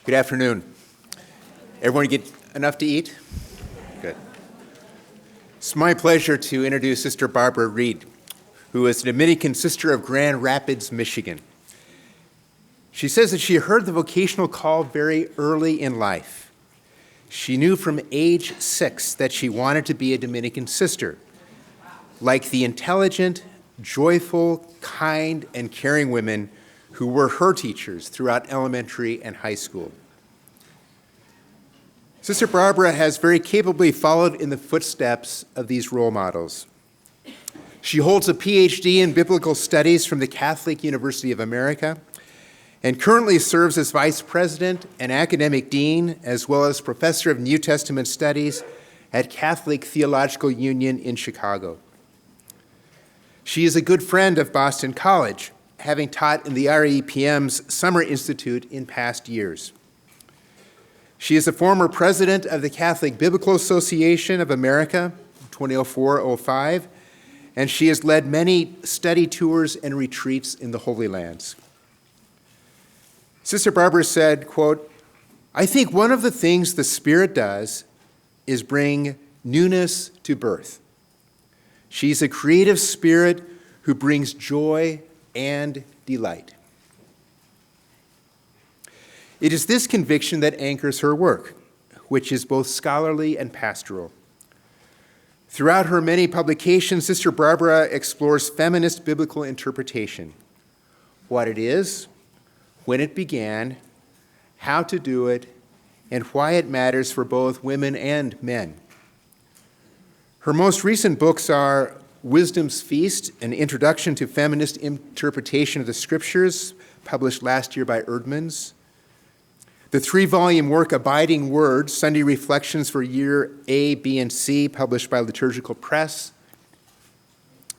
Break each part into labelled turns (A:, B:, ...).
A: Good afternoon. Everyone get enough to eat? Good. It's my pleasure to introduce Sister Barbara Reid, who is a Dominican sister of Grand Rapids, Michigan. She says that she heard the vocational call very early in life. She knew from age 6 that she wanted to be a Dominican sister, like the intelligent, joyful, kind, and caring women who were her teachers throughout elementary and high school. Sister Barbara has very capably followed in the footsteps of these role models. She holds a PhD in biblical studies from the Catholic University of America and currently serves as vice president and academic dean, as well as professor of New Testament studies at Catholic Theological Union in Chicago. She is a good friend of Boston College, having taught in the REPM's Summer Institute in past years. She is a former president of the Catholic Biblical Association of America, 2004-05, and she has led many study tours and retreats in the Holy Lands. Sister Barbara said, quote, "I think one of the things the Spirit does is bring newness to birth. She's a creative spirit who brings joy and delight." It is this conviction that anchors her work, which is both scholarly and pastoral. Throughout her many publications, Sister Barbara explores feminist biblical interpretation, what it is, when it began, how to do it, and why it matters for both women and men. Her most recent books are Wisdom's Feast, an introduction to feminist interpretation of the scriptures, published last year by Erdman's. The 3-volume work Abiding Word, Sunday Reflections for Year A, B, and C, published by Liturgical Press.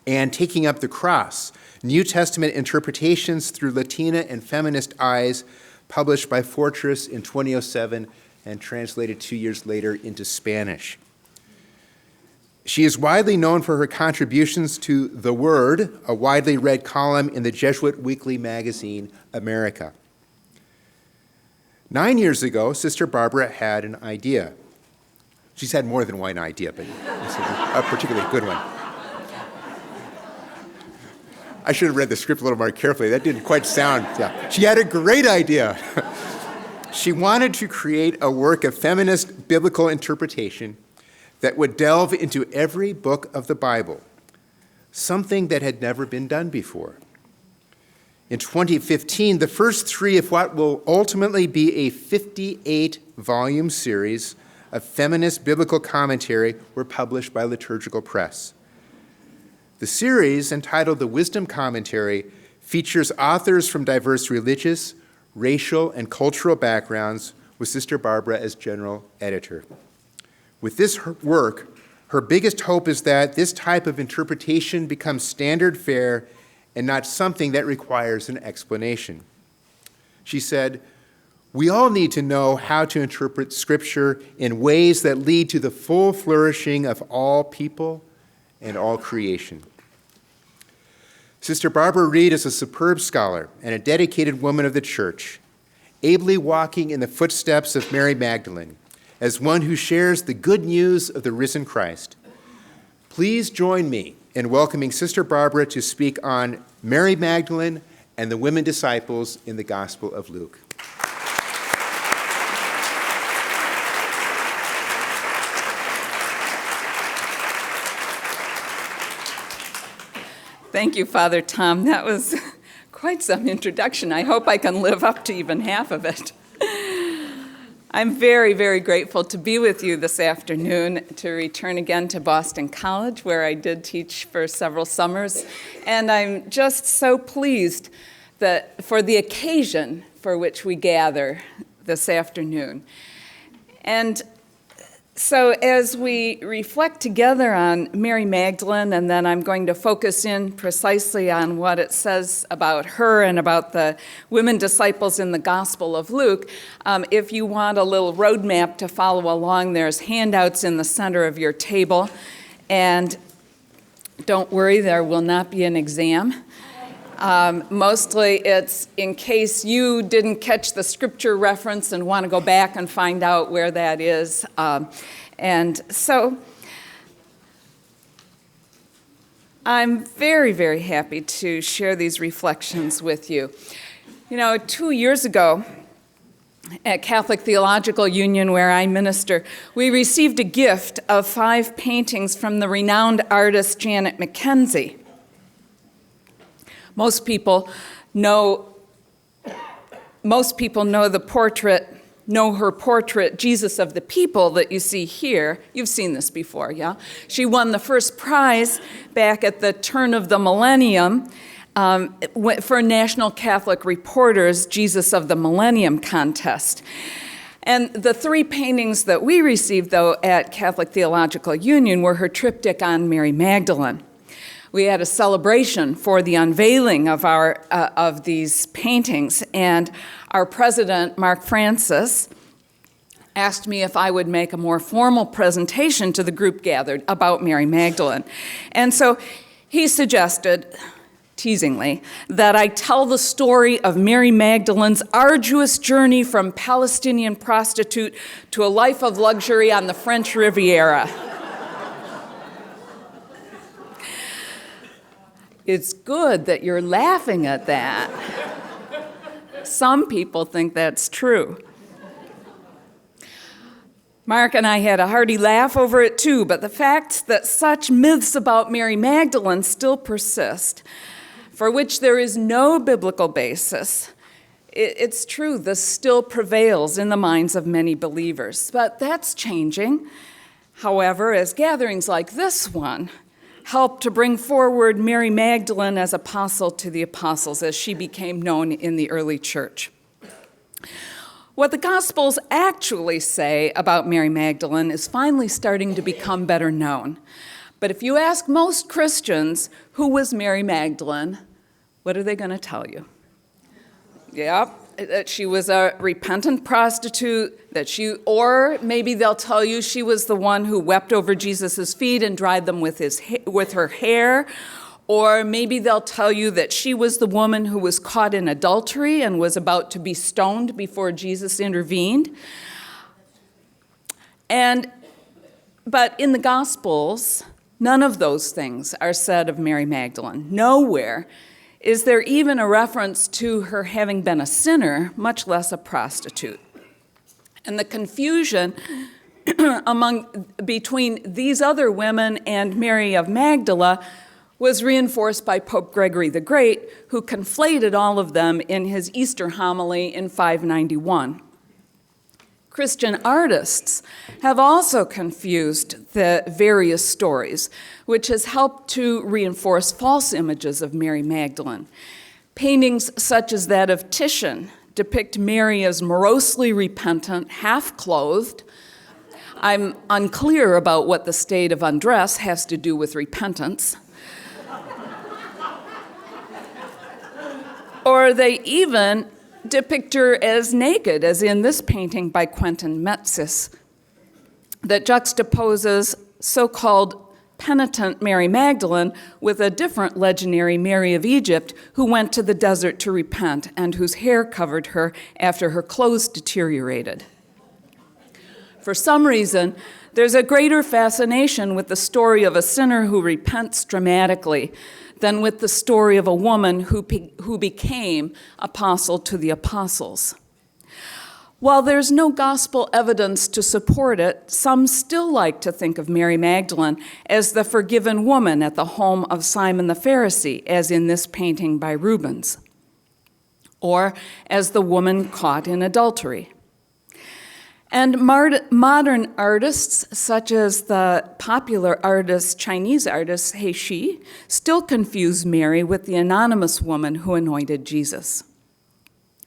A: And Taking Up the Cross, New Testament Interpretations Through Latina and Feminist Eyes, published by Fortress in 2007 and translated 2 years later into Spanish. She is widely known for her contributions to The Word, a widely read column in the Jesuit weekly magazine, America. 9 years ago, Sister Barbara had an idea. She's had more than one idea, but this is a particularly good one. I should have read the script a little more carefully. That didn't quite sound, yeah. She had a great idea. She wanted to create a work of feminist biblical interpretation that would delve into every book of the Bible, something that had never been done before. In 2015, the first 3 of what will ultimately be a 58-volume series of feminist biblical commentary were published by Liturgical Press. The series, entitled The Wisdom Commentary, features authors from diverse religious, racial, and cultural backgrounds, with Sister Barbara as general editor. With this work, her biggest hope is that this type of interpretation becomes standard fare and not something that requires an explanation. She said, "We all need to know how to interpret Scripture in ways that lead to the full flourishing of all people and all creation." Sister Barbara Reid is a superb scholar and a dedicated woman of the Church, ably walking in the footsteps of Mary Magdalene, as one who shares the good news of the risen Christ. Please join me in welcoming Sister Barbara to speak on Mary Magdalene and the women disciples in the Gospel of Luke.
B: Thank you, Father Tom. That was quite some introduction. I hope I can live up to even half of it. I'm very, very grateful to be with you this afternoon, to return again to Boston College, where I did teach for several summers. And I'm just so pleased that for the occasion for which we gather this afternoon. And so as we reflect together on Mary Magdalene, and then I'm going to focus in precisely on what it says about her and about the women disciples in the Gospel of Luke. If you want a little roadmap to follow along, there's handouts in the center of your table. And don't worry, there will not be an exam. Mostly it's in case you didn't catch the scripture reference and want to go back and find out where that is. And so I'm very, very happy to share these reflections with you. 2 years ago at Catholic Theological Union, where I minister, we received a gift of 5 paintings from the renowned artist Janet McKenzie. Most people know her portrait, Jesus of the People, that you see here. You've seen this before, yeah? She won the first prize back at the turn of the millennium for National Catholic Reporter's Jesus of the Millennium contest. And the 3 paintings that we received, though, at Catholic Theological Union were her triptych on Mary Magdalene. We had a celebration for the unveiling of these paintings, and our president, Mark Francis, asked me if I would make a more formal presentation to the group gathered about Mary Magdalene. And so he suggested, teasingly, that I tell the story of Mary Magdalene's arduous journey from Palestinian prostitute to a life of luxury on the French Riviera. It's good that you're laughing at that. Some people think that's true. Mark and I had a hearty laugh over it too, but the fact that such myths about Mary Magdalene still persist, for which there is no biblical basis, it's true, this still prevails in the minds of many believers. But that's changing. However, as gatherings like this one helped to bring forward Mary Magdalene as apostle to the apostles, as she became known in the early church. What the Gospels actually say about Mary Magdalene is finally starting to become better known. But if you ask most Christians, who was Mary Magdalene, what are they going to tell you? Yep, that she was a repentant prostitute, or maybe they'll tell you she was the one who wept over Jesus' feet and dried them with her hair, or maybe they'll tell you that she was the woman who was caught in adultery and was about to be stoned before Jesus intervened. But in the Gospels, none of those things are said of Mary Magdalene. Nowhere is there even a reference to her having been a sinner, much less a prostitute. And the confusion between these other women and Mary of Magdala was reinforced by Pope Gregory the Great, who conflated all of them in his Easter homily in 591. Christian artists have also confused the various stories, which has helped to reinforce false images of Mary Magdalene. Paintings such as that of Titian depict Mary as morosely repentant, half-clothed. I'm unclear about what the state of undress has to do with repentance. Or they even depict her as naked, as in this painting by Quentin Metzis, that juxtaposes so-called penitent Mary Magdalene with a different legendary Mary of Egypt who went to the desert to repent and whose hair covered her after her clothes deteriorated. For some reason, there's a greater fascination with the story of a sinner who repents dramatically than with the story of a woman who became apostle to the apostles. While there's no gospel evidence to support it, some still like to think of Mary Magdalene as the forgiven woman at the home of Simon the Pharisee, as in this painting by Rubens, or as the woman caught in adultery. And modern artists, such as the popular Chinese artist He Shi, still confuse Mary with the anonymous woman who anointed Jesus.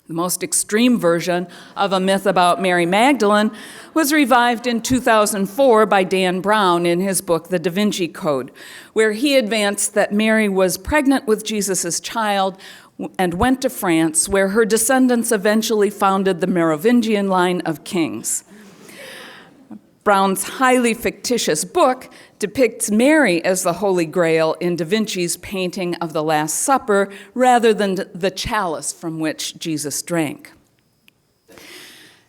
B: The most extreme version of a myth about Mary Magdalene was revived in 2004 by Dan Brown in his book, The Da Vinci Code, where he advanced that Mary was pregnant with Jesus' child and went to France, where her descendants eventually founded the Merovingian line of kings. Brown's highly fictitious book depicts Mary as the Holy Grail in Da Vinci's painting of the Last Supper rather than the chalice from which Jesus drank.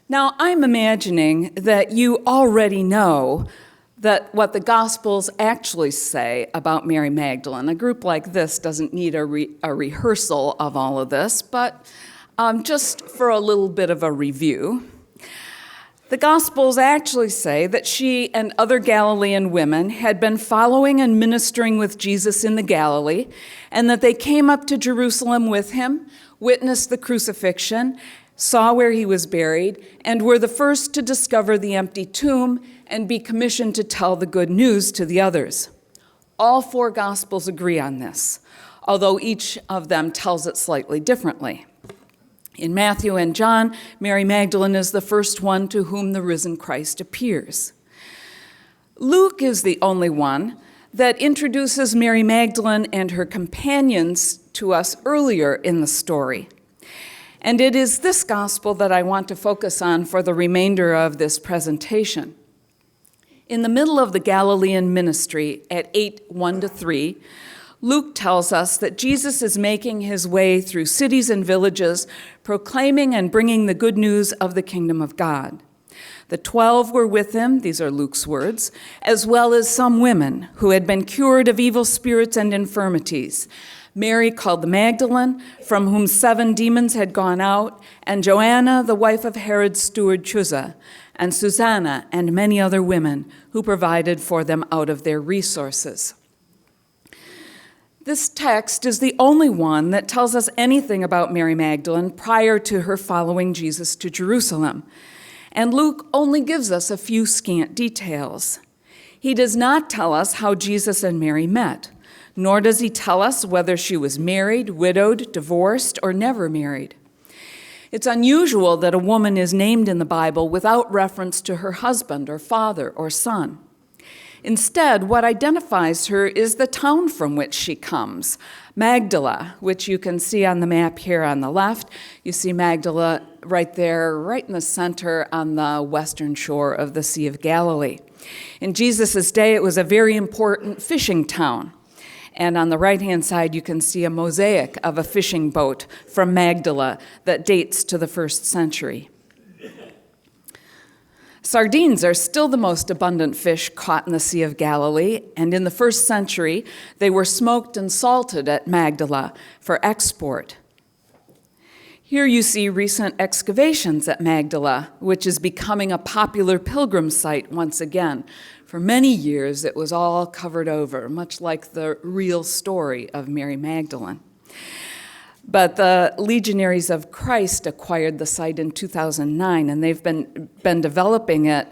B: Now, I'm imagining that you already know that what the Gospels actually say about Mary Magdalene. A group like this doesn't need a rehearsal of all of this, but just for a little bit of a review. The Gospels actually say that she and other Galilean women had been following and ministering with Jesus in the Galilee, and that they came up to Jerusalem with him, witnessed the crucifixion, saw where he was buried, and were the first to discover the empty tomb and be commissioned to tell the good news to the others. All four Gospels agree on this, although each of them tells it slightly differently. In Matthew and John, Mary Magdalene is the first one to whom the risen Christ appears. Luke is the only one that introduces Mary Magdalene and her companions to us earlier in the story. And it is this gospel that I want to focus on for the remainder of this presentation. In the middle of the Galilean ministry at 8:1-3, Luke tells us that Jesus is making his way through cities and villages, proclaiming and bringing the good news of the kingdom of God. The 12 were with him, these are Luke's words, as well as some women who had been cured of evil spirits and infirmities. Mary called the Magdalene, from whom 7 demons had gone out, and Joanna, the wife of Herod's steward Chuza, and Susanna, and many other women who provided for them out of their resources. This text is the only one that tells us anything about Mary Magdalene prior to her following Jesus to Jerusalem, and Luke only gives us a few scant details. He does not tell us how Jesus and Mary met, nor does he tell us whether she was married, widowed, divorced, or never married. It's unusual that a woman is named in the Bible without reference to her husband or father or son. Instead, what identifies her is the town from which she comes, Magdala, which you can see on the map here on the left. You see Magdala right there, right in the center on the western shore of the Sea of Galilee. In Jesus' day, it was a very important fishing town. And on the right-hand side, you can see a mosaic of a fishing boat from Magdala that dates to the 1st century. Sardines are still the most abundant fish caught in the Sea of Galilee, and in the 1st century, they were smoked and salted at Magdala for export. Here you see recent excavations at Magdala, which is becoming a popular pilgrim site once again. For many years, it was all covered over, much like the real story of Mary Magdalene. But the Legionaries of Christ acquired the site in 2009, and they've been developing it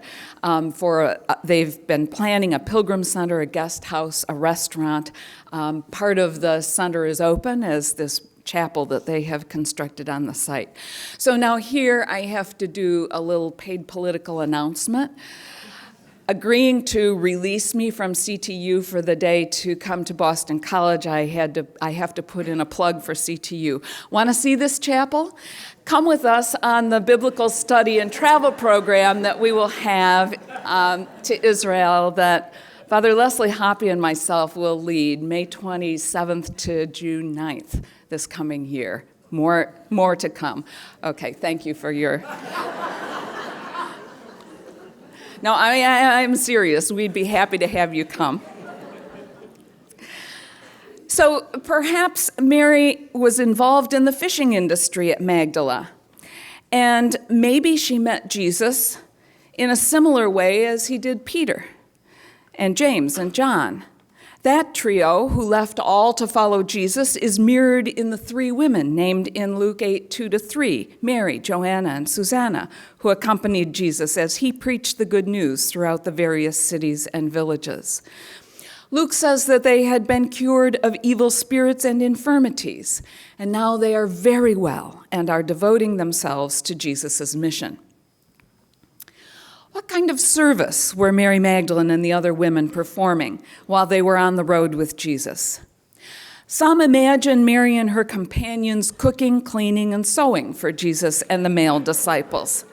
B: they've been planning a pilgrim center, a guest house, a restaurant. Part of the center is open as this chapel that they have constructed on the site. So now here I have to do a little paid political announcement. Agreeing to release me from CTU for the day to come to Boston College, I have to put in a plug for CTU. Want to see this chapel? Come with us on the biblical study and travel program that we will have to Israel that Father Leslie Hoppy and myself will lead May 27th to June 9th this coming year. More to come. Okay, thank you for your... No, I'm serious. We'd be happy to have you come. So perhaps Mary was involved in the fishing industry at Magdala, and maybe she met Jesus in a similar way as he did Peter and James and John. That trio who left all to follow Jesus is mirrored in the 3 women named in Luke 8:2-3, Mary, Joanna, and Susanna, who accompanied Jesus as he preached the good news throughout the various cities and villages. Luke says that they had been cured of evil spirits and infirmities, and now they are very well and are devoting themselves to Jesus' mission. What kind of service were Mary Magdalene and the other women performing while they were on the road with Jesus? Some imagine Mary and her companions cooking, cleaning, and sewing for Jesus and the male disciples.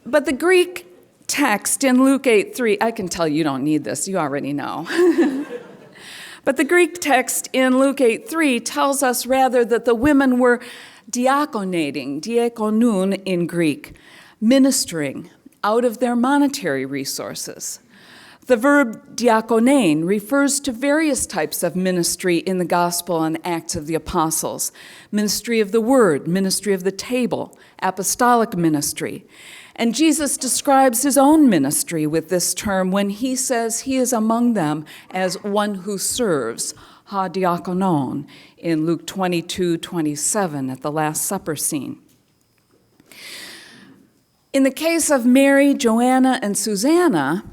B: But the Greek text in Luke 8:3, I can tell you don't need this, you already know. But the Greek text in Luke 8:3 tells us rather that the women were diakonating, diakonoun in Greek, ministering out of their monetary resources. The verb diakonein refers to various types of ministry in the Gospel and Acts of the Apostles: ministry of the word, ministry of the table, apostolic ministry. And Jesus describes his own ministry with this term when he says he is among them as one who serves, ha diakonon, in Luke 22:27 at the Last Supper scene. In the case of Mary, Joanna, and Susanna,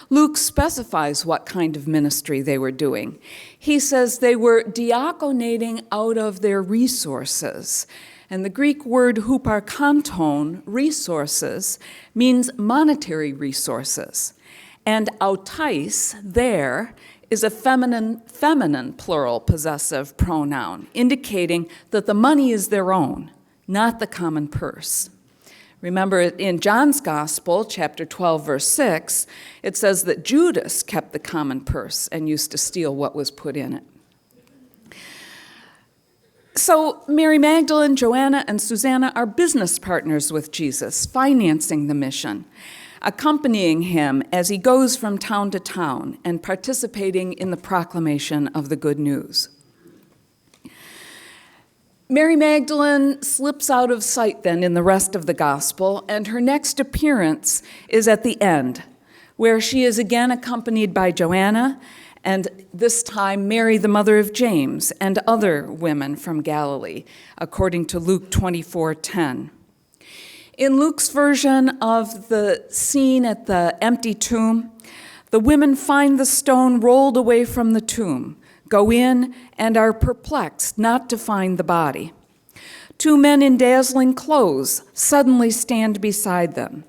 B: Luke specifies what kind of ministry they were doing. He says they were diakonating out of their resources. And the Greek word huparkanton, resources, means monetary resources. And autais, there, is a feminine plural possessive pronoun, indicating that the money is their own, not the common purse. Remember, in John's Gospel, chapter 12, verse 6, it says that Judas kept the common purse and used to steal what was put in it. So Mary Magdalene, Joanna, and Susanna are business partners with Jesus, financing the mission, accompanying him as he goes from town to town and participating in the proclamation of the good news. Mary Magdalene slips out of sight then in the rest of the gospel, and her next appearance is at the end, where she is again accompanied by Joanna, and this time Mary, the mother of James, and other women from Galilee, according to Luke 24:10. In Luke's version of the scene at the empty tomb, the women find the stone rolled away from the tomb, go in, and are perplexed not to find the body. Two men in dazzling clothes suddenly stand beside them.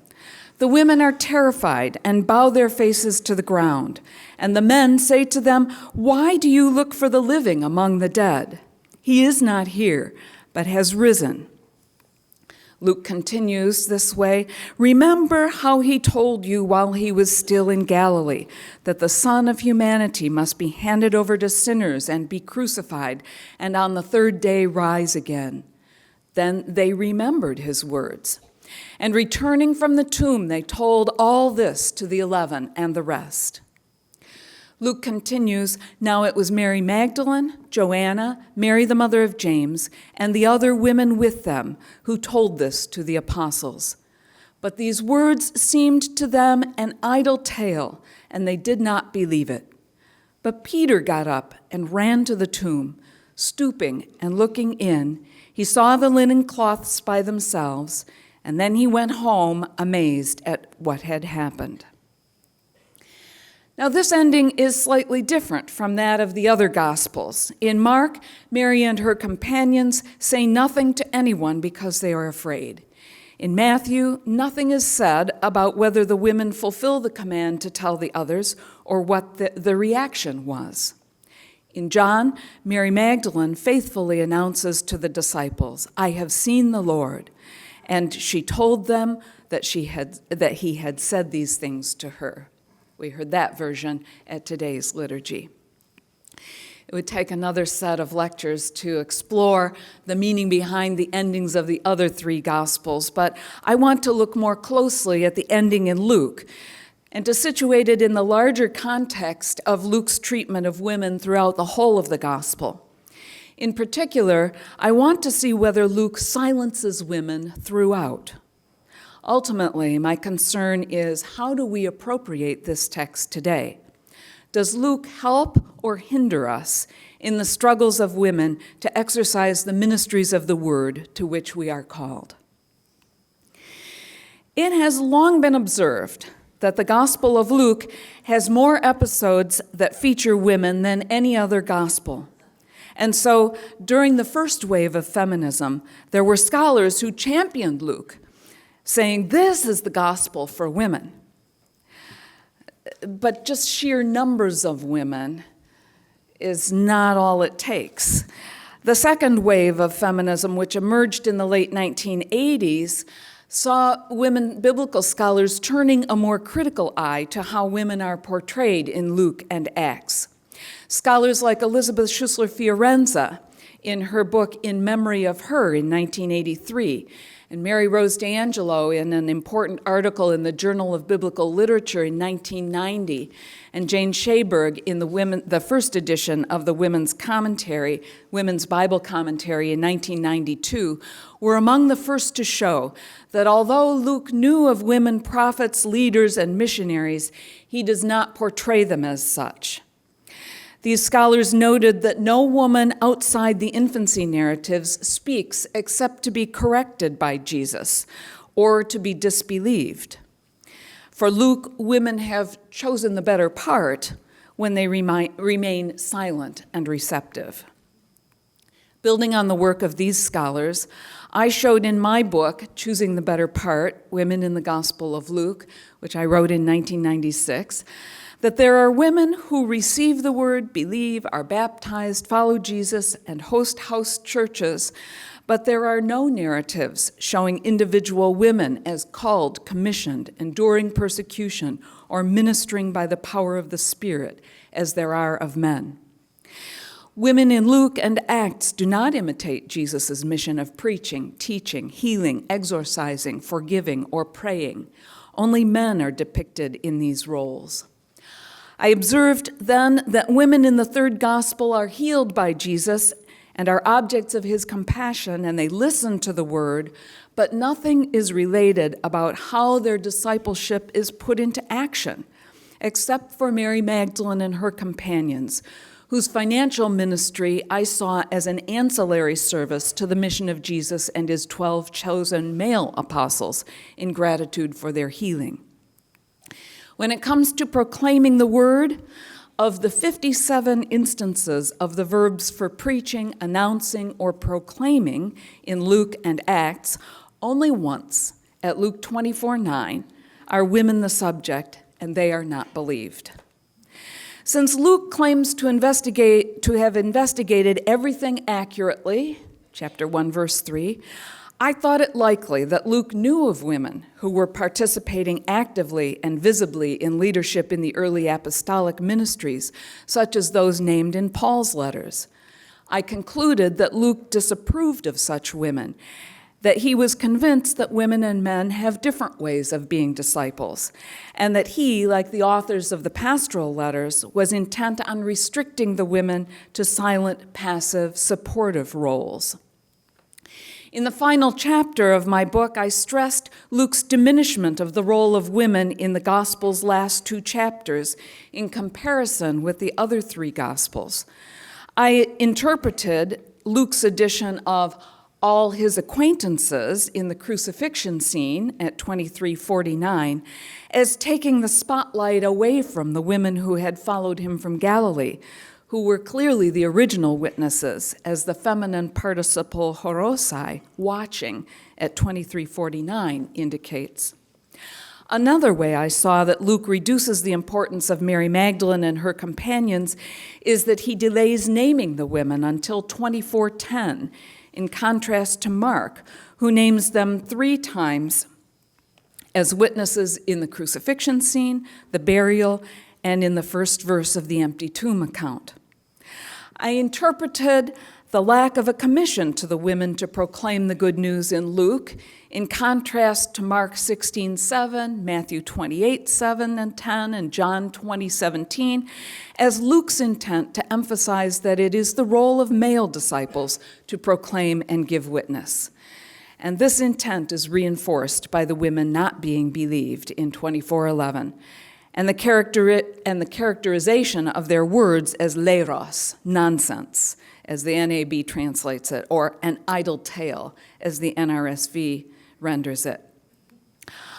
B: The women are terrified and bow their faces to the ground, and the men say to them, "Why do you look for the living among the dead? He is not here, but has risen." Luke continues this way, "Remember how he told you while he was still in Galilee that the Son of Humanity must be handed over to sinners and be crucified, and on the third day rise again." Then they remembered his words. And returning from the tomb, they told all this to the 11 and the rest. Luke continues, "Now it was Mary Magdalene, Joanna, Mary the mother of James, and the other women with them who told this to the apostles. But these words seemed to them an idle tale, and they did not believe it. But Peter got up and ran to the tomb. Stooping and looking in, he saw the linen cloths by themselves, and then he went home amazed at what had happened." Now, this ending is slightly different from that of the other Gospels. In Mark, Mary and her companions say nothing to anyone because they are afraid. In Matthew, nothing is said about whether the women fulfill the command to tell the others or what the reaction was. In John, Mary Magdalene faithfully announces to the disciples, "I have seen the Lord," and she told them that he had said these things to her. We heard that version at today's liturgy. It would take another set of lectures to explore the meaning behind the endings of the other three Gospels, but I want to look more closely at the ending in Luke and to situate it in the larger context of Luke's treatment of women throughout the whole of the Gospel. In particular, I want to see whether Luke silences women throughout. Ultimately, my concern is, how do we appropriate this text today? Does Luke help or hinder us in the struggles of women to exercise the ministries of the word to which we are called? It has long been observed that the Gospel of Luke has more episodes that feature women than any other gospel. And so, during the first wave of feminism, there were scholars who championed Luke, saying this is the gospel for women. But just sheer numbers of women is not all it takes. The second wave of feminism, which emerged in the late 1980s, saw women biblical scholars turning a more critical eye to how women are portrayed in Luke and Acts. Scholars like Elizabeth Schussler-Fiorenza in her book In Memory of Her in 1983, and Mary Rose D'Angelo in an important article in the Journal of Biblical Literature in 1990, and Jane Shaberg in the first edition of the Women's Bible Commentary in 1992, were among the first to show that although Luke knew of women prophets, leaders, and missionaries, he does not portray them as such. These scholars noted that no woman outside the infancy narratives speaks except to be corrected by Jesus or to be disbelieved. For Luke, women have chosen the better part when they remain silent and receptive. Building on the work of these scholars, I showed in my book, Choosing the Better Part, Women in the Gospel of Luke, which I wrote in 1996, that there are women who receive the word, believe, are baptized, follow Jesus, and host house churches, but there are no narratives showing individual women as called, commissioned, enduring persecution, or ministering by the power of the Spirit, as there are of men. Women in Luke and Acts do not imitate Jesus' mission of preaching, teaching, healing, exorcising, forgiving, or praying. Only men are depicted in these roles. I observed then that women in the third gospel are healed by Jesus and are objects of his compassion, and they listen to the word, but nothing is related about how their discipleship is put into action, except for Mary Magdalene and her companions, whose financial ministry I saw as an ancillary service to the mission of Jesus and his 12 chosen male apostles in gratitude for their healing. When it comes to proclaiming the word, of the 57 instances of the verbs for preaching, announcing, or proclaiming in Luke and Acts, only once, at Luke 24:9, are women the subject, and they are not believed. Since Luke claims to have investigated everything accurately, chapter 1, verse 3, I thought it likely that Luke knew of women who were participating actively and visibly in leadership in the early apostolic ministries, such as those named in Paul's letters. I concluded that Luke disapproved of such women, that he was convinced that women and men have different ways of being disciples, and that he, like the authors of the pastoral letters, was intent on restricting the women to silent, passive, supportive roles. In the final chapter of my book, I stressed Luke's diminishment of the role of women in the Gospel's last 2 chapters in comparison with the other 3 Gospels. I interpreted Luke's addition of all his acquaintances in the crucifixion scene at 23:49 as taking the spotlight away from the women who had followed him from Galilee, who were clearly the original witnesses, as the feminine participle horosai, watching, at 23:49 indicates. Another way I saw that Luke reduces the importance of Mary Magdalene and her companions is that he delays naming the women until 24:10, in contrast to Mark, who names them 3 times as witnesses in the crucifixion scene, the burial, and in the first verse of the empty tomb account. I interpreted the lack of a commission to the women to proclaim the good news in Luke, in contrast to Mark 16:7, Matthew 28:7 and 10, and John 20:17, as Luke's intent to emphasize that it is the role of male disciples to proclaim and give witness. And this intent is reinforced by the women not being believed in 24:11. And the characterization of their words as leiros, nonsense, as the NAB translates it, or an idle tale, as the NRSV renders it.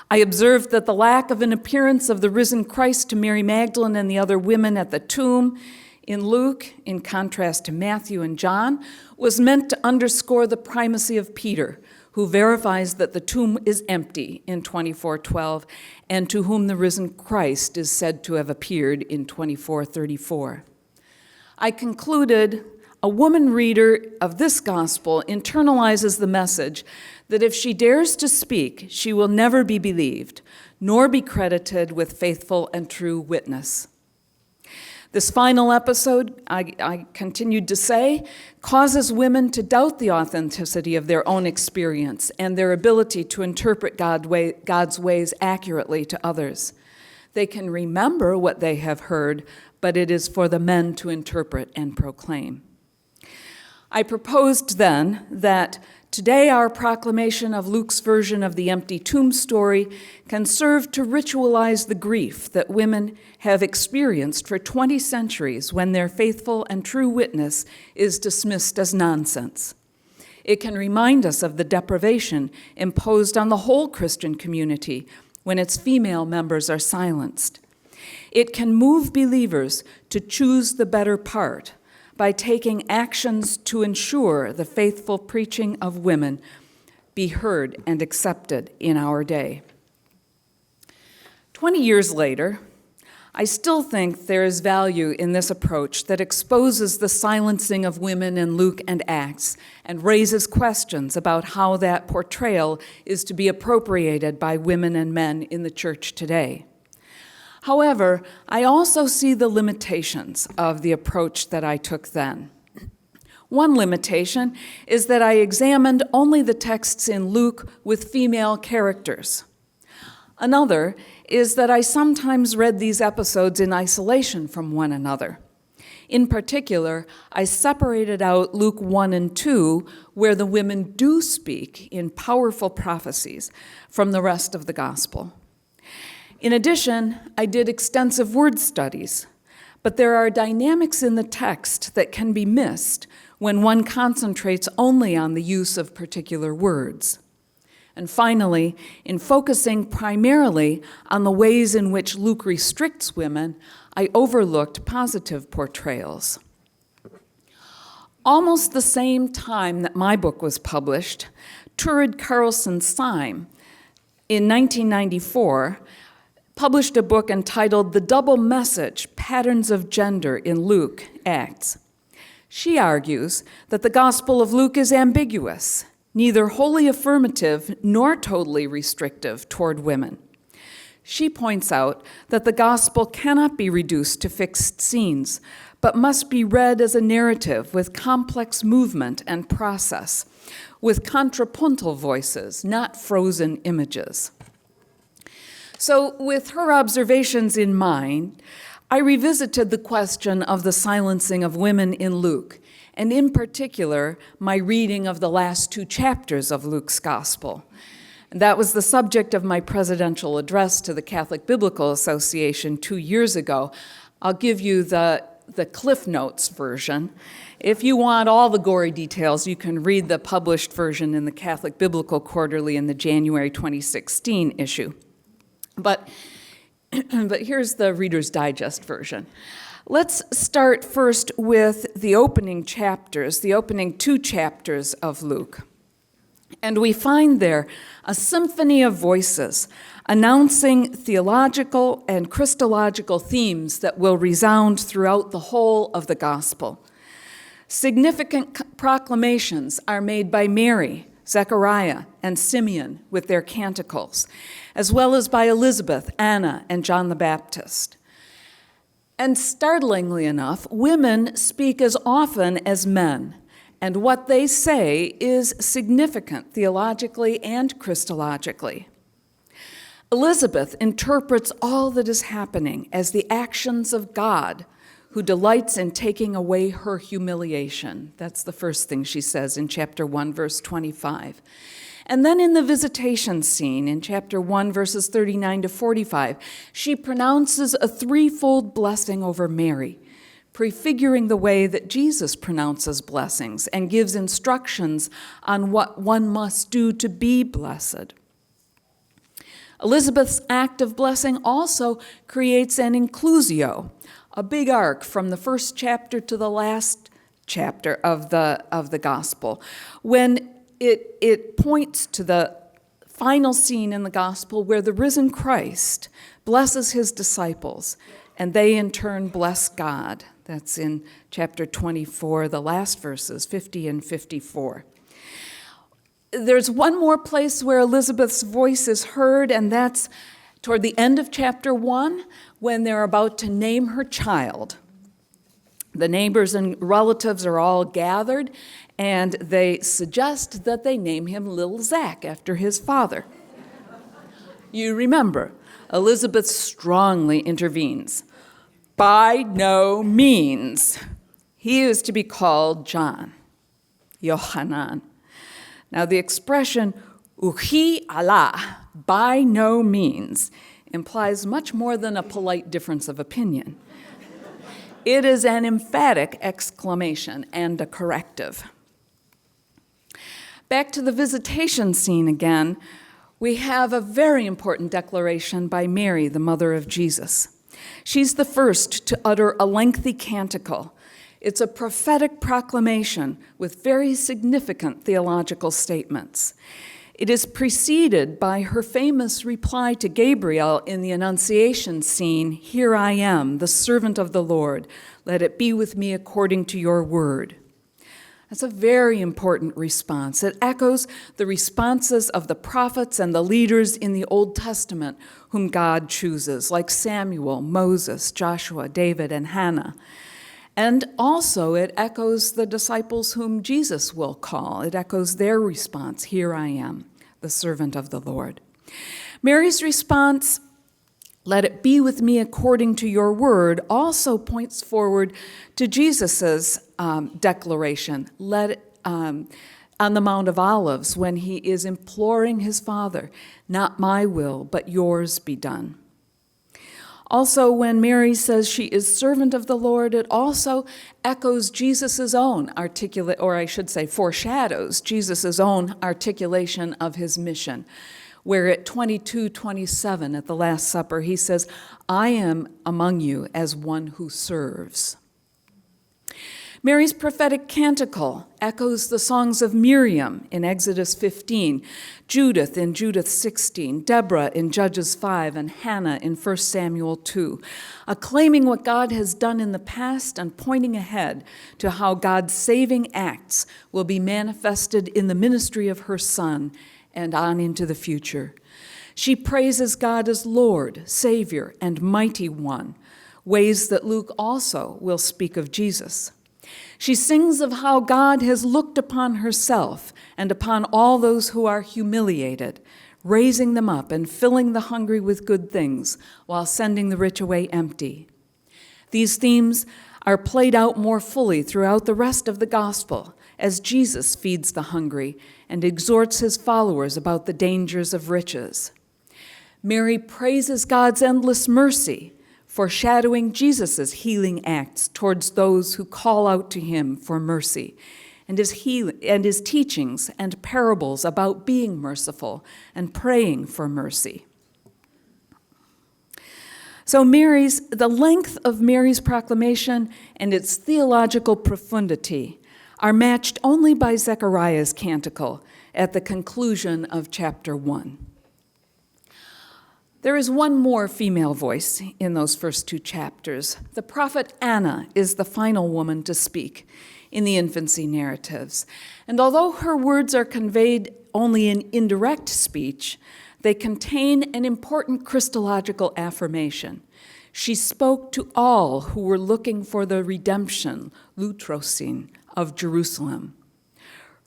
B: I observed that the lack of an appearance of the risen Christ to Mary Magdalene and the other women at the tomb in Luke, in contrast to Matthew and John, was meant to underscore the primacy of Peter, who verifies that the tomb is empty in 24:12, and to whom the risen Christ is said to have appeared in 24:34. I concluded a woman reader of this gospel internalizes the message that if she dares to speak, she will never be believed, nor be credited with faithful and true witness. This final episode, I continued to say, causes women to doubt the authenticity of their own experience and their ability to interpret God's ways accurately to others. They can remember what they have heard, but it is for the men to interpret and proclaim. I proposed then that today our proclamation of Luke's version of the empty tomb story can serve to ritualize the grief that women have experienced for 20 centuries when their faithful and true witness is dismissed as nonsense. It can remind us of the deprivation imposed on the whole Christian community when its female members are silenced. It can move believers to choose the better part by taking actions to ensure the faithful preaching of women be heard and accepted in our day. 20 years later, I still think there is value in this approach that exposes the silencing of women in Luke and Acts and raises questions about how that portrayal is to be appropriated by women and men in the church today. However, I also see the limitations of the approach that I took then. One limitation is that I examined only the texts in Luke with female characters. Another is that I sometimes read these episodes in isolation from one another. In particular, I separated out Luke 1 and 2, where the women do speak in powerful prophecies, from the rest of the gospel. In addition, I did extensive word studies, but there are dynamics in the text that can be missed when one concentrates only on the use of particular words. And finally, in focusing primarily on the ways in which Luke restricts women, I overlooked positive portrayals. Almost the same time that my book was published, Turid Carlson Syme, in 1994, published a book entitled The Double Message, Patterns of Gender in Luke, Acts. She argues that the Gospel of Luke is ambiguous, neither wholly affirmative nor totally restrictive toward women. She points out that the Gospel cannot be reduced to fixed scenes, but must be read as a narrative with complex movement and process, with contrapuntal voices, not frozen images. So, with her observations in mind, I revisited the question of the silencing of women in Luke, and in particular, my reading of the last 2 chapters of Luke's Gospel. And that was the subject of my presidential address to the Catholic Biblical Association 2 years ago. I'll give you the Cliff Notes version. If you want all the gory details, you can read the published version in the Catholic Biblical Quarterly in the January 2016 issue. But here's the Reader's Digest version. Let's start first with the opening chapters, the opening 2 chapters of Luke. And we find there a symphony of voices announcing theological and Christological themes that will resound throughout the whole of the gospel. Significant proclamations are made by Mary, Zechariah, and Simeon with their canticles, as well as by Elizabeth, Anna, and John the Baptist. And startlingly enough, women speak as often as men, and what they say is significant theologically and Christologically. Elizabeth interprets all that is happening as the actions of God, who delights in taking away her humiliation. That's the first thing she says in chapter 1, verse 25. And then in the visitation scene in chapter 1, verses 39 to 45, she pronounces a threefold blessing over Mary, prefiguring the way that Jesus pronounces blessings and gives instructions on what one must do to be blessed. Elizabeth's act of blessing also creates an inclusio, a big arc from the first chapter to the last chapter of the gospel, when it points to the final scene in the gospel where the risen Christ blesses his disciples, and they in turn bless God. That's in chapter 24, the last verses, 50 and 54. There's one more place where Elizabeth's voice is heard, and that's toward the end of chapter 1, when they're about to name her child. The neighbors and relatives are all gathered, and they suggest that they name him Little Zach after his father. You remember, Elizabeth strongly intervenes. By no means. He is to be called John, Yohanan. Now, the expression, uhi Allah, by no means, implies much more than a polite difference of opinion. It is an emphatic exclamation and a corrective. Back to the visitation scene again, we have a very important declaration by Mary, the mother of Jesus. She's the first to utter a lengthy canticle. It's a prophetic proclamation with very significant theological statements. It is preceded by her famous reply to Gabriel in the Annunciation scene, "Here I am, the servant of the Lord. Let it be with me according to your word." That's a very important response. It echoes the responses of the prophets and the leaders in the Old Testament whom God chooses, like Samuel, Moses, Joshua, David, and Hannah. And also it echoes the disciples whom Jesus will call. It echoes their response, "Here I am, the servant of the Lord." Mary's response, "Let it be with me according to your word," also points forward to Jesus's declaration, on the Mount of Olives, when he is imploring his Father, "Not my will, but yours be done." Also, when Mary says she is servant of the Lord, it also echoes Jesus's own foreshadows Jesus's own articulation of his mission, where at 22:27 at the Last Supper, he says, "I am among you as one who serves." Mary's prophetic canticle echoes the songs of Miriam in Exodus 15, Judith in Judith 16, Deborah in Judges 5, and Hannah in 1 Samuel 2, acclaiming what God has done in the past and pointing ahead to how God's saving acts will be manifested in the ministry of her Son and on into the future. She praises God as Lord, Savior, and Mighty One, ways that Luke also will speak of Jesus. She sings of how God has looked upon herself and upon all those who are humiliated, raising them up and filling the hungry with good things while sending the rich away empty. These themes are played out more fully throughout the rest of the gospel as Jesus feeds the hungry and exhorts his followers about the dangers of riches. Mary praises God's endless mercy, foreshadowing Jesus' healing acts towards those who call out to him for mercy, and his teachings and parables about being merciful and praying for mercy. So the length of Mary's proclamation and its theological profundity are matched only by Zechariah's canticle at the conclusion of chapter 1. There is one more female voice in those first two chapters. The prophet Anna is the final woman to speak in the infancy narratives. And although her words are conveyed only in indirect speech, they contain an important Christological affirmation. She spoke to all who were looking for the redemption, lutrosin, of Jerusalem.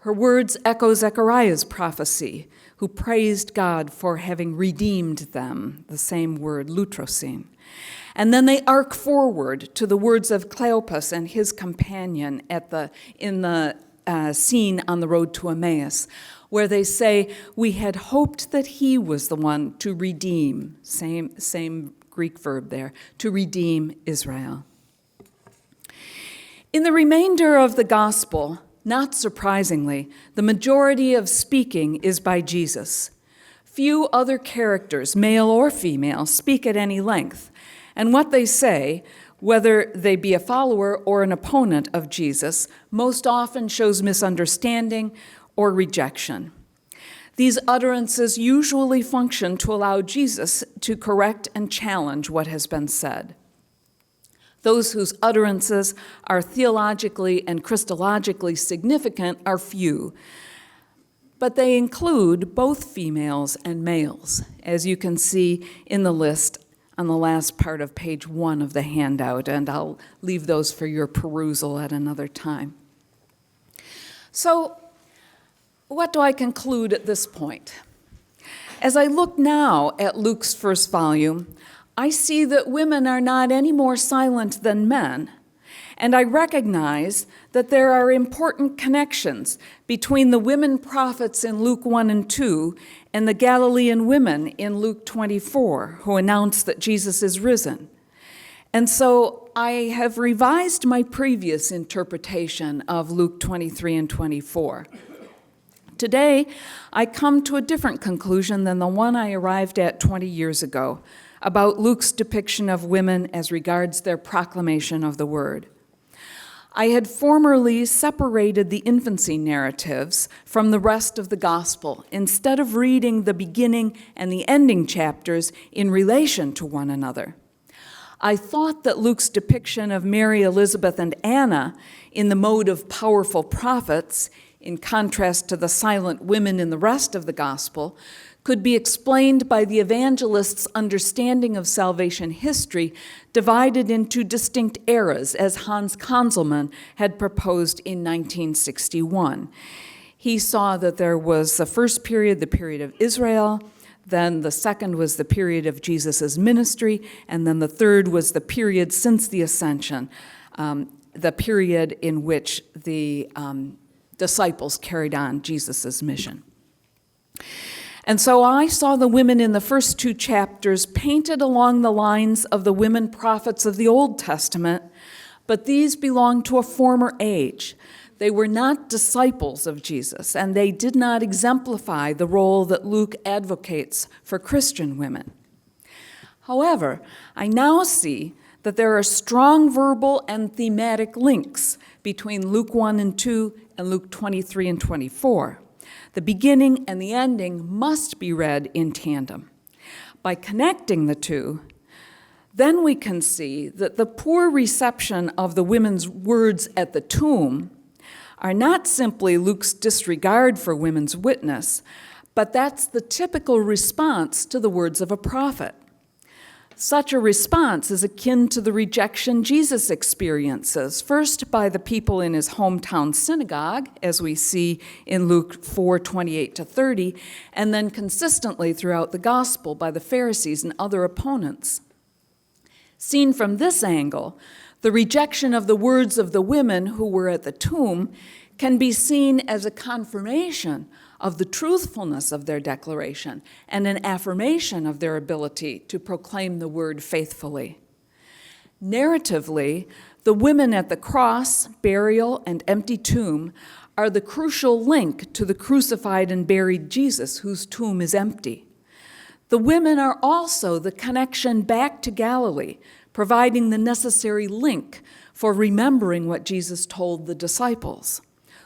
B: Her words echo Zechariah's prophecy, who praised God for having redeemed them, the same word, lutrosin. And then they arc forward to the words of Cleopas and his companion in the scene on the road to Emmaus, where they say, "We had hoped that he was the one to redeem," same Greek verb there, to redeem Israel. In the remainder of the gospel, not surprisingly, the majority of speaking is by Jesus. Few other characters, male or female, speak at any length, and what they say, whether they be a follower or an opponent of Jesus, most often shows misunderstanding or rejection. These utterances usually function to allow Jesus to correct and challenge what has been said. Those whose utterances are theologically and Christologically significant are few, but they include both females and males, as you can see in the list on the last part of page 1 of the handout, and I'll leave those for your perusal at another time. So, what do I conclude at this point? As I look now at Luke's first volume, I see that women are not any more silent than men, and I recognize that there are important connections between the women prophets in Luke 1 and 2 and the Galilean women in Luke 24 who announce that Jesus is risen. And so I have revised my previous interpretation of Luke 23 and 24. Today, I come to a different conclusion than the one I arrived at 20 years ago about Luke's depiction of women as regards their proclamation of the word. I had formerly separated the infancy narratives from the rest of the gospel instead of reading the beginning and the ending chapters in relation to one another. I thought that Luke's depiction of Mary, Elizabeth, and Anna in the mode of powerful prophets, in contrast to the silent women in the rest of the gospel, could be explained by the evangelist's understanding of salvation history divided into distinct eras, as Hans Conzelmann had proposed in 1961. He saw that there was the first period, the period of Israel, then the second was the period of Jesus' ministry, and then the third was the period since the ascension, the period in which the disciples carried on Jesus' mission. And so I saw the women in the first 2 chapters painted along the lines of the women prophets of the Old Testament, but these belong to a former age. They were not disciples of Jesus, and they did not exemplify the role that Luke advocates for Christian women. However, I now see that there are strong verbal and thematic links between Luke 1 and 2 and Luke 23 and 24. The beginning and the ending must be read in tandem. By connecting the two, then we can see that the poor reception of the women's words at the tomb are not simply Luke's disregard for women's witness, but that's the typical response to the words of a prophet. Such a response is akin to the rejection Jesus experiences, first by the people in his hometown synagogue, as we see in Luke 4:28-30, and then consistently throughout the gospel by the Pharisees and other opponents. Seen from this angle, the rejection of the words of the women who were at the tomb can be seen as a confirmation of the truthfulness of their declaration and an affirmation of their ability to proclaim the word faithfully. Narratively, the women at the cross, burial, and empty tomb are the crucial link to the crucified and buried Jesus, whose tomb is empty. The women are also the connection back to Galilee, providing the necessary link for remembering what Jesus told the disciples.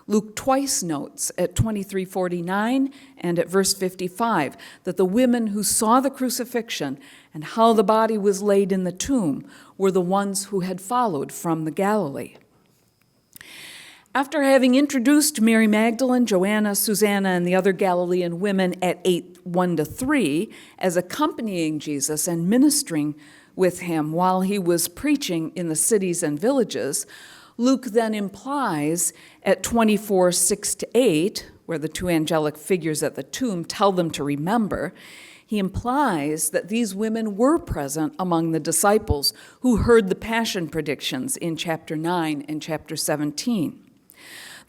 B: Luke twice notes at 23:49 and at verse 55 that the women who saw the crucifixion and how the body was laid in the tomb were the ones who had followed from the Galilee. After having introduced Mary Magdalene, Joanna, Susanna, and the other Galilean women at 8:1-3 as accompanying Jesus and ministering with him while he was preaching in the cities and villages, Luke then implies at 24:6-8, where the 2 angelic figures at the tomb tell them to remember, he implies that these women were present among the disciples who heard the passion predictions in chapter 9 and chapter 17.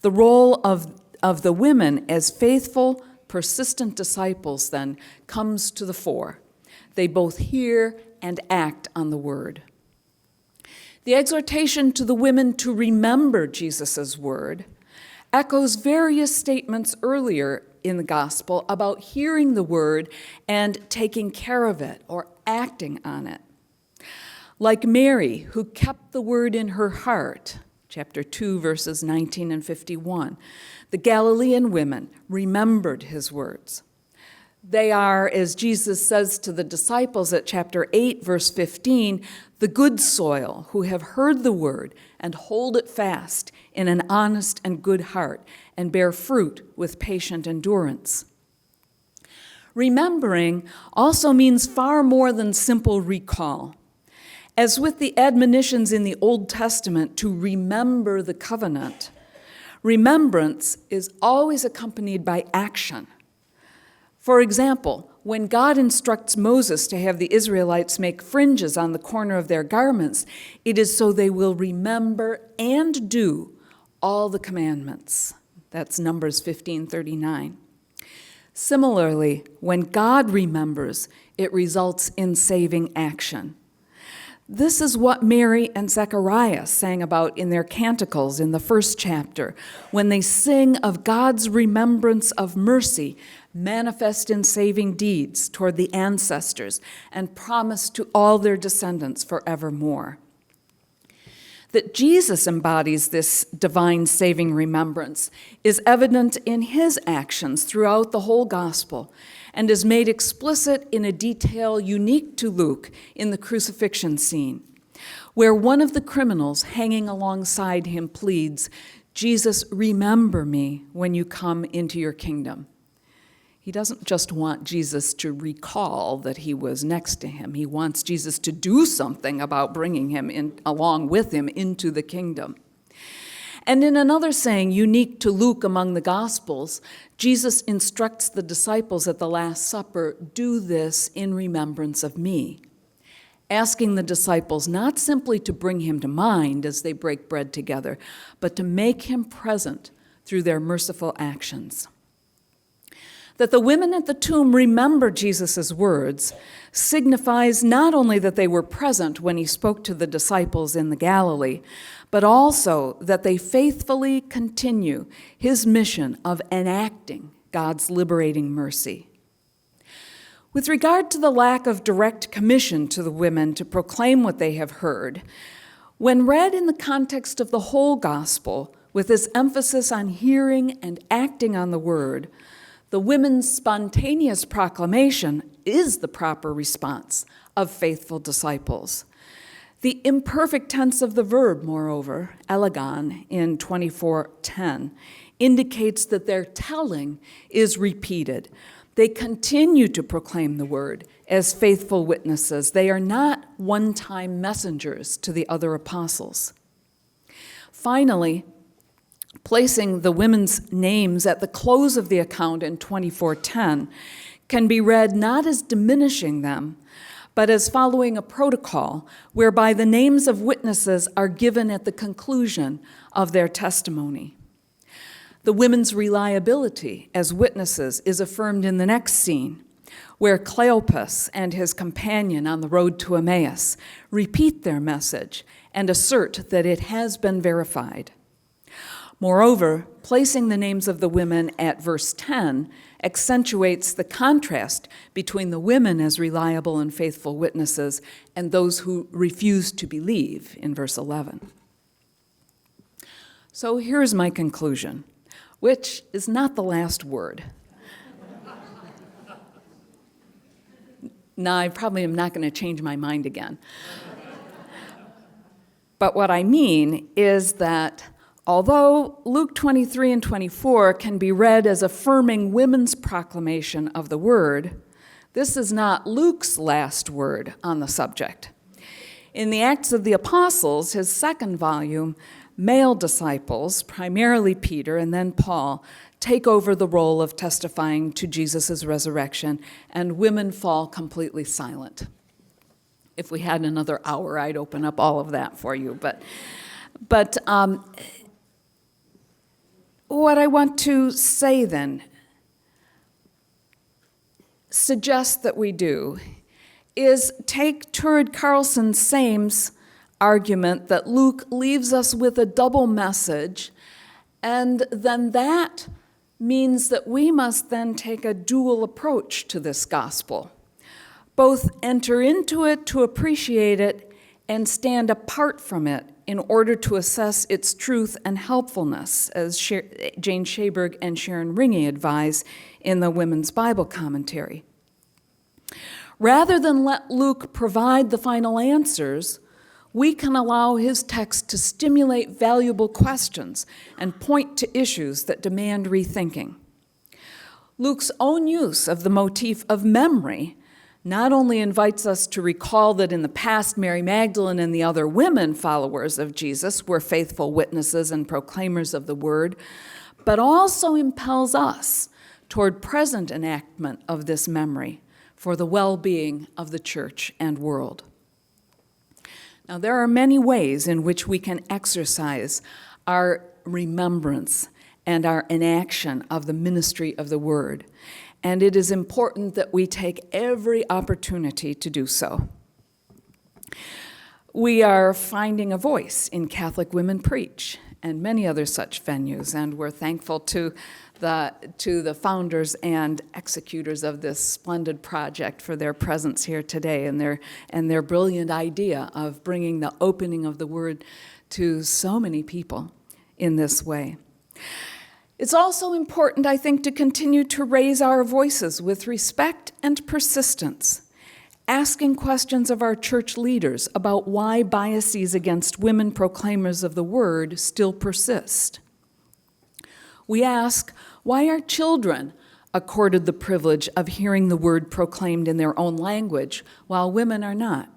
B: The role of the women as faithful, persistent disciples then comes to the fore. They both hear and act on the word. The exhortation to the women to remember Jesus' word echoes various statements earlier in the gospel about hearing the word and taking care of it or acting on it. Like Mary, who kept the word in her heart, chapter 2, verses 19 and 51, the Galilean women remembered his words. They are, as Jesus says to the disciples at chapter 8, verse 15, the good soil who have heard the word and hold it fast in an honest and good heart and bear fruit with patient endurance. Remembering also means far more than simple recall. As with the admonitions in the Old Testament to remember the covenant, remembrance is always accompanied by action. For example, when God instructs Moses to have the Israelites make fringes on the corner of their garments, it is so they will remember and do all the commandments. That's Numbers 15:39. Similarly, when God remembers, it results in saving action. This is what Mary and Zechariah sang about in their canticles in the first chapter, when they sing of God's remembrance of mercy, manifest in saving deeds toward the ancestors, and promised to all their descendants forevermore. That Jesus embodies this divine saving remembrance is evident in his actions throughout the whole gospel and is made explicit in a detail unique to Luke in the crucifixion scene, where one of the criminals hanging alongside him pleads, "Jesus, remember me when you come into your kingdom." He doesn't just want Jesus to recall that he was next to him. He wants Jesus to do something about bringing him in, along with him into the kingdom. And in another saying unique to Luke among the Gospels, Jesus instructs the disciples at the Last Supper, "Do this in remembrance of me," asking the disciples not simply to bring him to mind as they break bread together, but to make him present through their merciful actions. That the women at the tomb remember Jesus' words signifies not only that they were present when he spoke to the disciples in the Galilee, but also that they faithfully continue his mission of enacting God's liberating mercy. With regard to the lack of direct commission to the women to proclaim what they have heard, when read in the context of the whole gospel, with this emphasis on hearing and acting on the word, the women's spontaneous proclamation is the proper response of faithful disciples. The imperfect tense of the verb, moreover, elegon in 24:10, indicates that their telling is repeated. They continue to proclaim the word as faithful witnesses. They are not one-time messengers to the other apostles. Finally, placing the women's names at the close of the account in 24:10 can be read not as diminishing them, but as following a protocol whereby the names of witnesses are given at the conclusion of their testimony. The women's reliability as witnesses is affirmed in the next scene, where Cleopas and his companion on the road to Emmaus repeat their message and assert that it has been verified. Moreover, placing the names of the women at verse 10 accentuates the contrast between the women as reliable and faithful witnesses and those who refuse to believe in verse 11. So here's my conclusion, which is not the last word. Now, I probably am not going to change my mind again. But what I mean is that although Luke 23 and 24 can be read as affirming women's proclamation of the word, this is not Luke's last word on the subject. In the Acts of the Apostles, his second volume, male disciples, primarily Peter and then Paul, take over the role of testifying to Jesus' resurrection, and women fall completely silent. If we had another hour, I'd open up all of that for you. But what I want to say then, suggest that we do, is take Turid Carlson Same's argument that Luke leaves us with a double message, and then that means that we must then take a dual approach to this gospel. Both enter into it to appreciate it and stand apart from it in order to assess its truth and helpfulness, as Jane Shaberg and Sharon Ringe advise in the Women's Bible Commentary. Rather than let Luke provide the final answers, we can allow his text to stimulate valuable questions and point to issues that demand rethinking. Luke's own use of the motif of memory not only invites us to recall that in the past Mary Magdalene and the other women followers of Jesus were faithful witnesses and proclaimers of the word, but also impels us toward present enactment of this memory for the well-being of the church and world. Now, there are many ways in which we can exercise our remembrance and our enaction of the ministry of the word, and it is important that we take every opportunity to do so. We are finding a voice in Catholic Women Preach and many other such venues, and we're thankful to the founders and executors of this splendid project for their presence here today and their brilliant idea of bringing the opening of the word to so many people in this way. It's also important, I think, to continue to raise our voices with respect and persistence, asking questions of our church leaders about why biases against women proclaimers of the word still persist. We ask, why are children accorded the privilege of hearing the word proclaimed in their own language while women are not?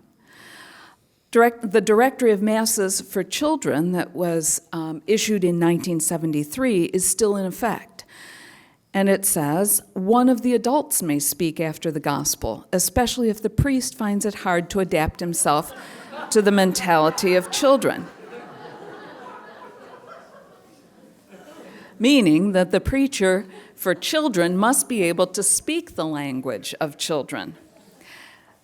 B: The Directory of Masses for Children that was issued in 1973 is still in effect. And it says, one of the adults may speak after the gospel, especially if the priest finds it hard to adapt himself to the mentality of children. Meaning that the preacher for children must be able to speak the language of children.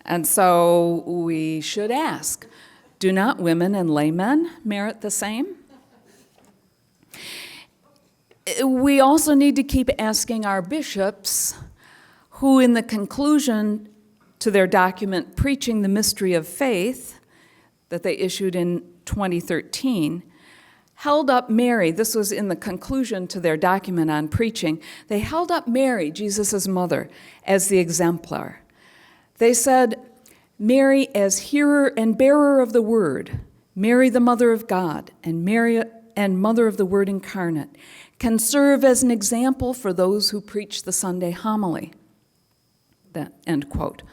B: And so we should ask, do not women and laymen merit the same? We also need to keep asking our bishops, who in the conclusion to their document, Preaching the Mystery of Faith, that they issued in 2013, held up Mary, this was in the conclusion to their document on preaching, they held up Mary, Jesus' mother, as the exemplar. They said, Mary as hearer and bearer of the word, Mary the mother of God, and Mary and mother of the word incarnate, can serve as an example for those who preach the Sunday homily. That, end quote.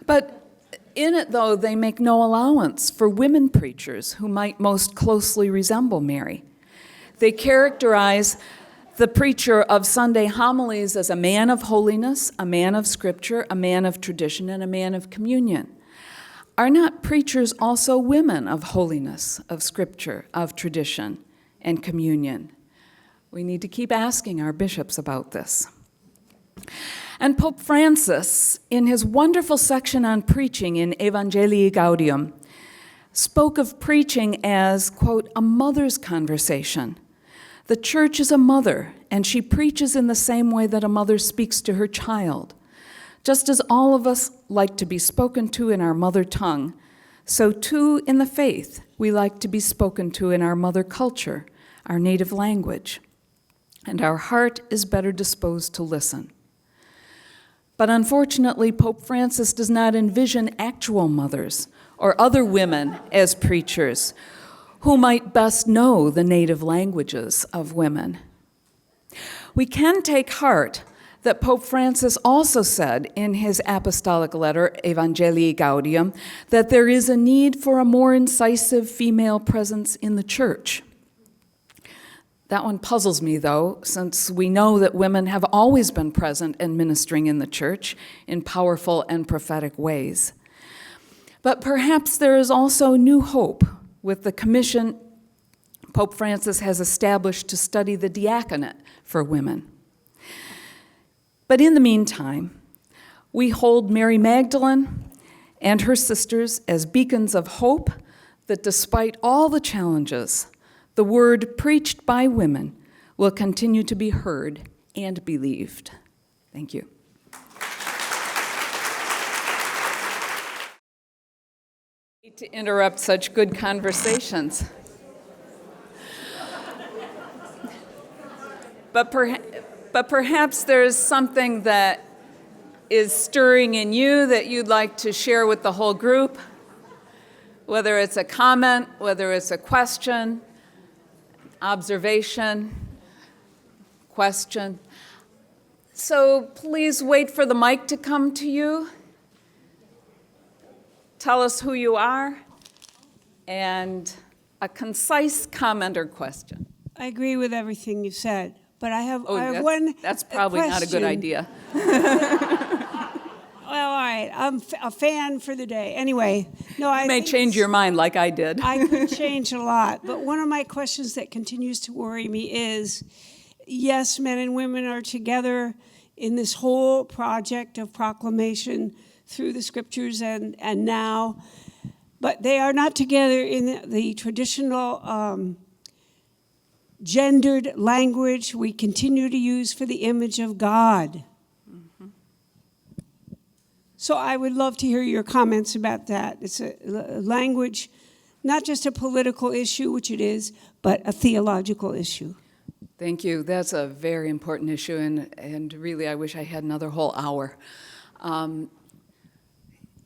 B: But in it, though, they make no allowance for women preachers who might most closely resemble Mary. They characterize the preacher of Sunday homilies as a man of holiness, a man of scripture, a man of tradition, and a man of communion. Are not preachers also women of holiness, of scripture, of tradition, and communion? We need to keep asking our bishops about this. And Pope Francis, in his wonderful section on preaching in Evangelii Gaudium, spoke of preaching as, quote, a mother's conversation. The church is a mother, and she preaches in the same way that a mother speaks to her child. Just as all of us like to be spoken to in our mother tongue, so too in the faith we like to be spoken to in our mother culture, our native language, and our heart is better disposed to listen. But unfortunately, Pope Francis does not envision actual mothers or other women as preachers who might best know the native languages of women. We can take heart that Pope Francis also said in his apostolic letter, Evangelii Gaudium, that there is a need for a more incisive female presence in the church. That one puzzles me, though, since we know that women have always been present and ministering in the church in powerful and prophetic ways. But perhaps there is also new hope with the commission Pope Francis has established to study the diaconate for women. But in the meantime, we hold Mary Magdalene and her sisters as beacons of hope that despite all the challenges, the word preached by women will continue to be heard and believed. Thank you. hate to interrupt such good conversations. But perhaps there's something that is stirring in you that you'd like to share with the whole group, whether it's a comment, whether it's a question, observation, question. So please wait for the mic to come to you. Tell us who you are and a concise comment or question.
C: I agree with everything you said, but I have one.
B: That's probably not a good idea.
C: Well, all right. I'm a fan for the day. Anyway, no, I
B: You may change your mind like I did.
C: I could change a lot, but one of my questions that continues to worry me is, yes, men and women are together in this whole project of proclamation through the scriptures and now, but they are not together in the traditional gendered language we continue to use for the image of God. Mm-hmm. So I would love to hear your comments about that. It's a language, not just a political issue, which it is, but a theological issue.
B: Thank you. That's a very important issue, and really I wish I had another whole hour.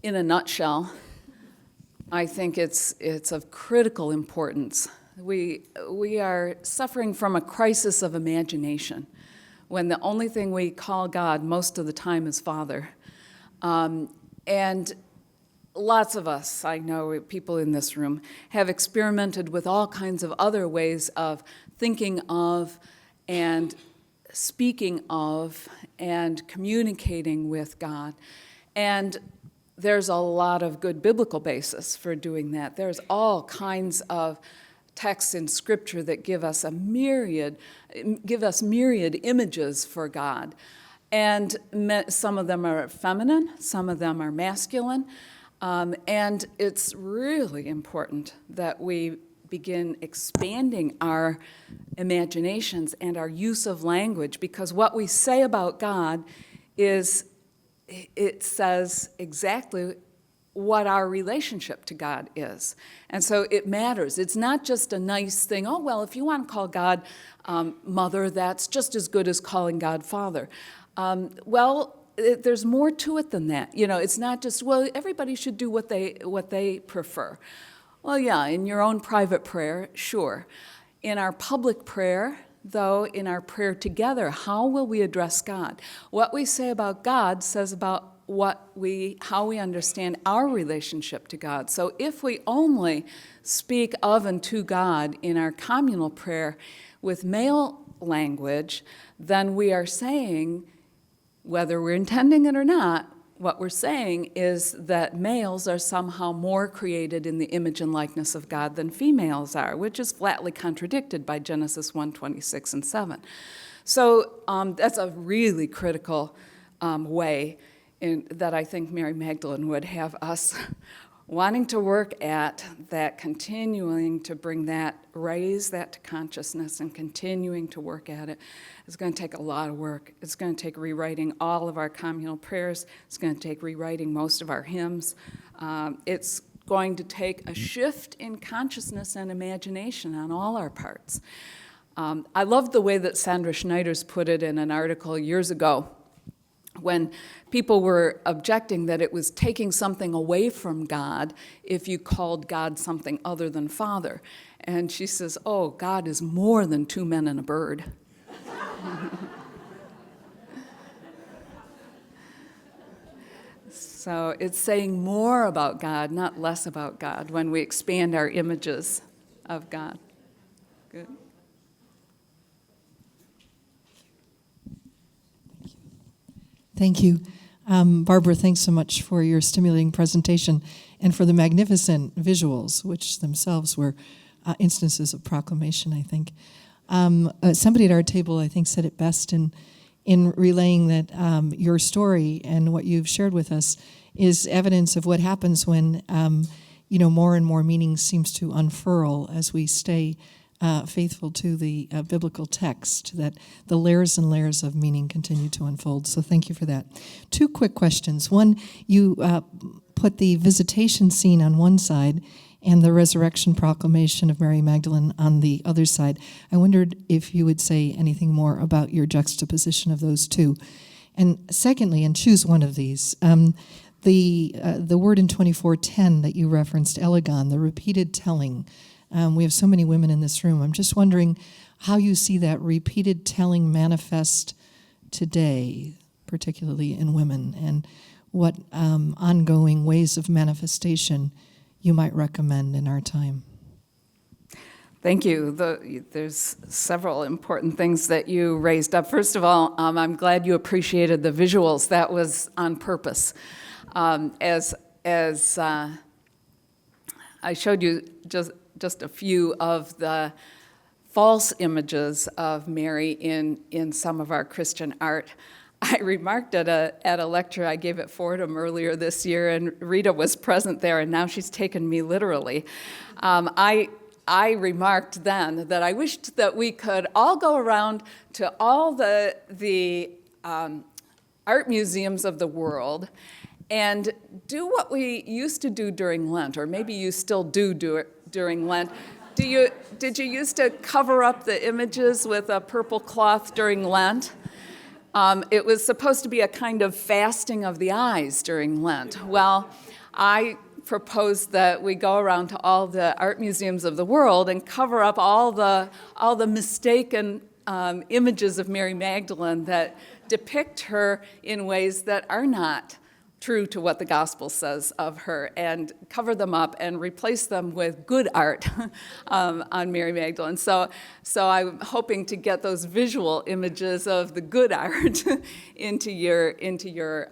B: In a nutshell, I think it's of critical importance. We are suffering from a crisis of imagination when the only thing we call God most of the time is Father. And lots of us, I know people in this room, have experimented with all kinds of other ways of thinking of and speaking of and communicating with God. And there's a lot of good biblical basis for doing that. There's all kinds of texts in Scripture that give us myriad images for God. And some of them are feminine, some of them are masculine, and it's really important that we begin expanding our imaginations and our use of language, because what we say about God it says exactly what our relationship to God is. And so it matters. It's not just a nice thing, oh, well, if you want to call God Mother, that's just as good as calling God Father. There's more to it than that. You know, it's not just, well, everybody should do what they prefer. Well, yeah, in your own private prayer, sure. In our public prayer, though, in our prayer together, how will we address God? What we say about God says about how we understand our relationship to God. So if we only speak of and to God in our communal prayer with male language, then we are saying, whether we're intending it or not, what we're saying is that males are somehow more created in the image and likeness of God than females are, which is flatly contradicted by Genesis 1:26 and 7. So that's a really critical way that I think Mary Magdalene would have us wanting to work at, that continuing to raise that to consciousness and continuing to work at it. It's going to take a lot of work. It's going to take rewriting all of our communal prayers. It's going to take rewriting most of our hymns. It's going to take a shift in consciousness and imagination on all our parts. I love the way that Sandra Schneider's put it in an article years ago, when people were objecting that it was taking something away from God if you called God something other than Father. And she says, oh, God is more than two men and a bird. So it's saying more about God, not less about God, when we expand our images of God. Good.
D: Thank you. Barbara, thanks so much for your stimulating presentation and for the magnificent visuals, which themselves were instances of proclamation, I think. Somebody at our table, I think, said it best in relaying that your story and what you've shared with us is evidence of what happens when more and more meaning seems to unfurl as we stay faithful to the biblical text, that the layers and layers of meaning continue to unfold. So thank you for that. Two quick questions. One, you put the visitation scene on one side and the resurrection proclamation of Mary Magdalene on the other side. I wondered if you would say anything more about your juxtaposition of those two. And secondly, and choose one of these, the word in 24:10 that you referenced, elegon, the repeated telling. We have so many women in this room. I'm just wondering how you see that repeated telling manifest today, particularly in women, and what ongoing ways of manifestation you might recommend in our time.
B: Thank you. There's several important things that you raised up. First of all, I'm glad you appreciated the visuals. That was on purpose. As I showed you just a few of the false images of Mary in some of our Christian art. I remarked at a lecture I gave at Fordham earlier this year, and Rita was present there, and now she's taken me literally. I remarked then that I wished that we could all go around to all the art museums of the world and do what we used to do during Lent, or maybe you still do it during Lent. Did you used to cover up the images with a purple cloth during Lent? It was supposed to be a kind of fasting of the eyes during Lent. Well, I proposed that we go around to all the art museums of the world and cover up all the mistaken images of Mary Magdalene that depict her in ways that are not true to what the gospel says of her, and cover them up and replace them with good art on Mary Magdalene. So I'm hoping to get those visual images of the good art into your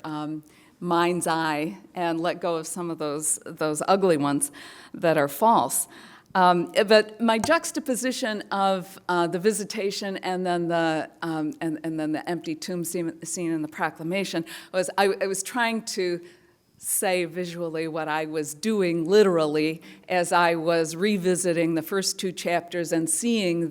B: mind's eye and let go of some of those ugly ones that are false. But my juxtaposition of the visitation and then the empty tomb scene in the proclamation was I was trying to say visually what I was doing literally as I was revisiting the first two chapters and seeing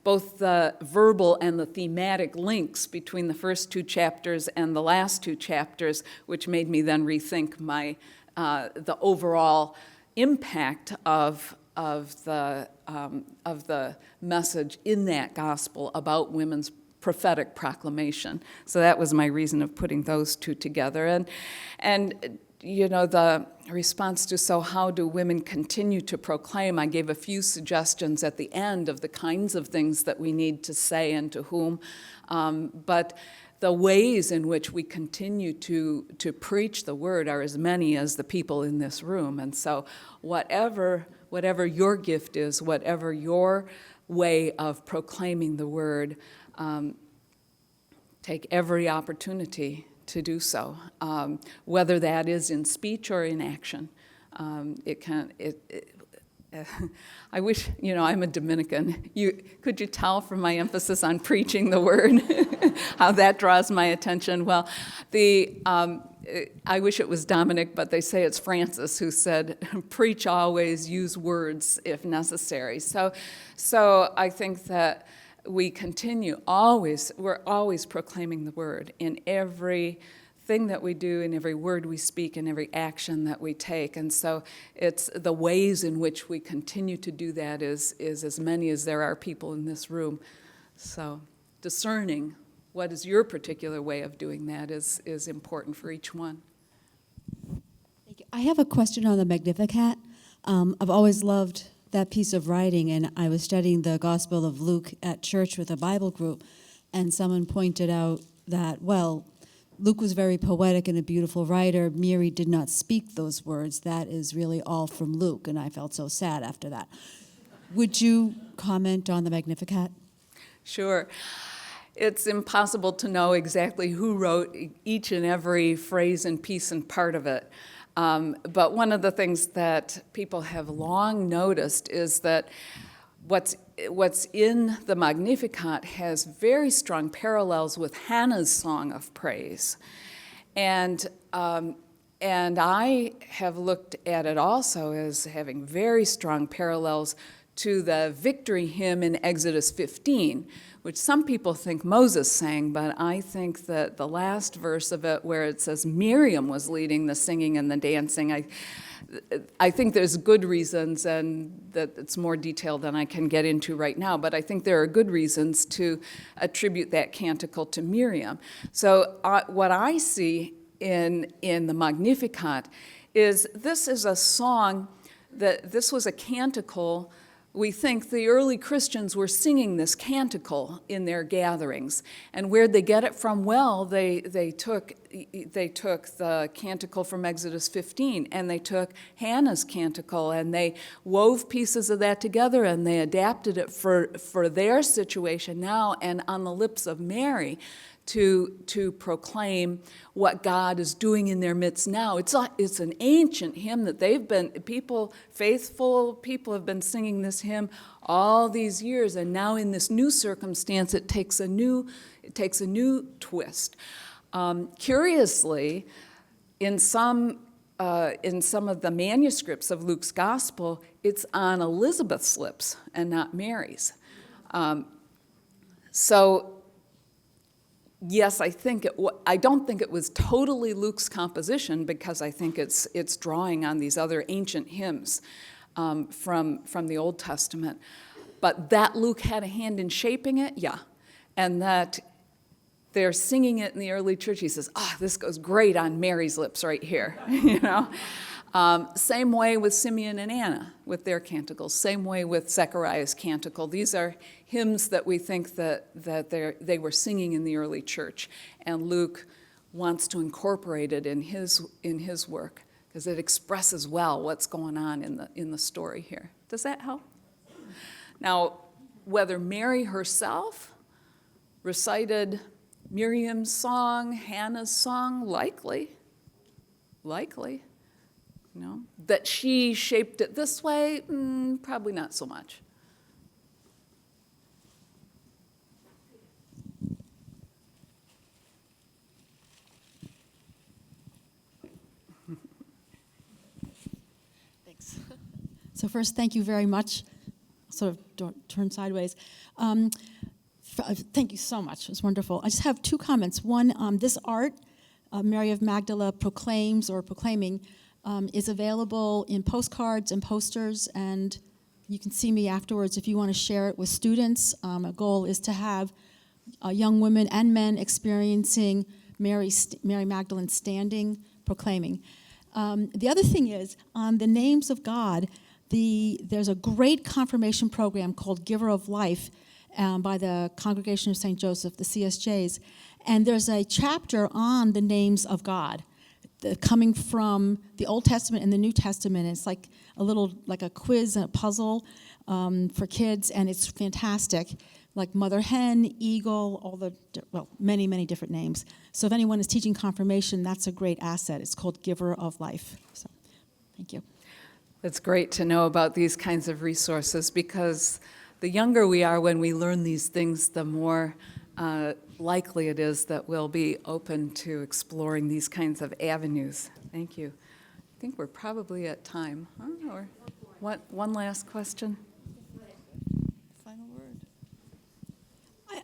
B: both the verbal and the thematic links between the first two chapters and the last two chapters, which made me then rethink the overall impact of the message in that gospel about women's prophetic proclamation. So that was my reason of putting those two together. And you know, the response to, so how do women continue to proclaim? I gave a few suggestions at the end of the kinds of things that we need to say and to whom, but the ways in which we continue to preach the word are as many as the people in this room. And so whatever your gift is, whatever your way of proclaiming the word, take every opportunity to do so, whether that is in speech or in action. I wish, I'm a Dominican. Could you tell from my emphasis on preaching the word how that draws my attention? Well, I wish it was Dominic, but they say it's Francis who said, preach always, use words if necessary. So I think that we continue we're always proclaiming the word in everything that we do, in every word we speak, in every action that we take. And so it's the ways in which we continue to do that is as many as there are people in this room. So discerning what is your particular way of doing that is important for each one.
E: Thank you. I have a question on the Magnificat. I've always loved that piece of writing, and I was studying the Gospel of Luke at church with a Bible group, and someone pointed out that, well, Luke was very poetic and a beautiful writer. Mary did not speak those words. That is really all from Luke, and I felt so sad after that. Would you comment on the Magnificat?
B: Sure. It's impossible to know exactly who wrote each and every phrase and piece and part of it. But one of the things that people have long noticed is that what's in the Magnificat has very strong parallels with Hannah's song of praise. And I have looked at it also as having very strong parallels to the victory hymn in Exodus 15, which some people think Moses sang, but I think that the last verse of it, where it says Miriam was leading the singing and the dancing, I think there's good reasons, and that it's more detailed than I can get into right now, but I think there are good reasons to attribute that canticle to Miriam. So what I see in the Magnificat is this is a song this was a canticle. We think the early Christians were singing this canticle in their gatherings. And where'd they get it from? Well, they took the canticle from Exodus 15, and they took Hannah's canticle, and they wove pieces of that together, and they adapted it for their situation now, and on the lips of Mary, to proclaim what God is doing in their midst now. It's an ancient hymn that faithful people have been singing this hymn all these years, and now in this new circumstance, it takes a new twist. Curiously, in some of the manuscripts of Luke's gospel, it's on Elizabeth's lips and not Mary's. So. Yes, I don't think it was totally Luke's composition, because I think it's drawing on these other ancient hymns from the Old Testament. But that Luke had a hand in shaping it, yeah. And that they're singing it in the early church. He says, this goes great on Mary's lips right here, you know. Same way with Simeon and Anna with their canticles. Same way with Zechariah's canticle. These are hymns that we think that they were singing in the early church, and Luke wants to incorporate it in his work because it expresses well what's going on in the story here. Does that help? Now, whether Mary herself recited Miriam's song, Hannah's song, likely. You know, that she shaped it this way, probably not so much.
E: Thanks. So first, thank you very much. Sort of turn sideways. Thank you so much. It was wonderful. I just have two comments. One, this art, Mary of Magdala proclaims or proclaiming, is available in postcards and posters, and you can see me afterwards if you want to share it with students. A goal is to have young women and men experiencing Mary Magdalene standing, proclaiming. The other thing is, on the names of God, there's a great confirmation program called Giver of Life by the Congregation of St. Joseph, the CSJs, and there's a chapter on the names of God, coming from the Old Testament and the New Testament. It's like a quiz and a puzzle for kids, and it's fantastic. Like mother hen, eagle, many, many different names. So if anyone is teaching confirmation, that's a great asset. It's called Giver of Life. So, thank you.
B: It's great to know about these kinds of resources, because the younger we are when we learn these things, the more likely it is that we'll be open to exploring these kinds of avenues. Thank you. I think we're probably at time. Or one last question?
D: Final word.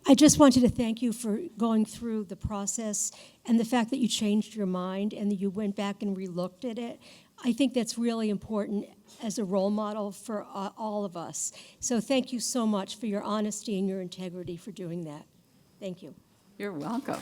F: I just wanted to thank you for going through the process and the fact that you changed your mind and that you went back and relooked at it. I think that's really important as a role model for all of us. So thank you so much for your honesty and your integrity for doing that. Thank you.
B: You're welcome.